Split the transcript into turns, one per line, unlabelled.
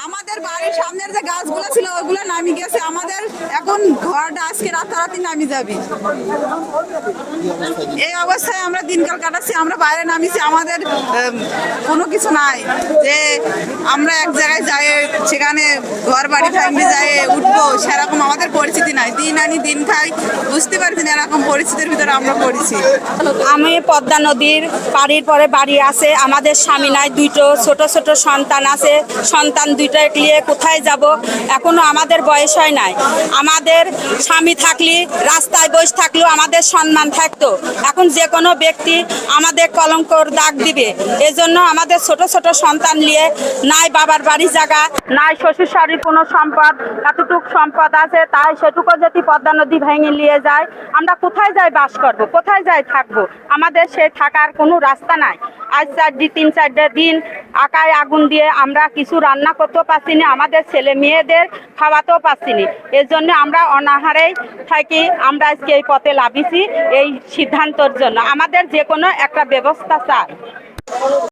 আমাদের বাড়ির সামনের যে গাছগুলো ছিল ওগুলো নামি গেছে, আমাদের এখন ঘরটা আজকে রাতারাতি নামি যাবে। এই অবস্থায় আমরা দিনকাল কাটাচ্ছি, আমরা বাইরে নামিছি, আমাদের কোনো কিছু নাই যে আমরা এক জায়গায় যাই সেখানে ঘর বাড়ি ফ্যামিলি যাই উঠবো, সেরকম আমাদের পরিস্থিতি নাই। দিন আনি দিন খাই, বুঝতে পারছি না এরকম পরিস্থিতির ভিতরে আমরা পড়েছি।
আমি পদ্মা নদীর বাড়ির পরে বাড়ি আছে, আমাদের স্বামী নাই, দুটো ছোট ছোট সন্তান আছে, সন্তান দুইটা নিয়ে কোথায় যাব? এখনো আমাদের বয়স হয় নাই। আমাদের স্বামী থাকলে রাস্তায় বসে থাকলেও আমাদের সম্মান থাকতো, এখন যে কোনো ব্যক্তি আমাদের কলঙ্কর দাগ দিবে। এজন্য আমাদের ছোট ছোট সন্তান নিয়ে নাই বাবার বাড়ি জায়গা, নাই শ্বশুর শাড়ির কোনো সম্পদ, এতটুকু সম্পদ আছে তাই সেটুকু যদি পদ্মা নদী ভেঙে নিয়ে যায়, আমরা কোথায় যাই বাস করব, কোথায় যাই থাকবো? আমাদের সে থাকার কোনো রাস্তা নাই। আজ 3-4 দিন আকায় আগুন দিয়ে আমরা কিছু রান্না করতেও পারছি না, আমাদের ছেলে মেয়েদের খাওয়াতেও পারছি না। এর জন্য আমরা অনাহারেই থাকি। আমরা আজকে এই পথে লাভিছি এই সিদ্ধান্তর জন্য। আমাদের যে কোনো একটা ব্যবস্থা চাই।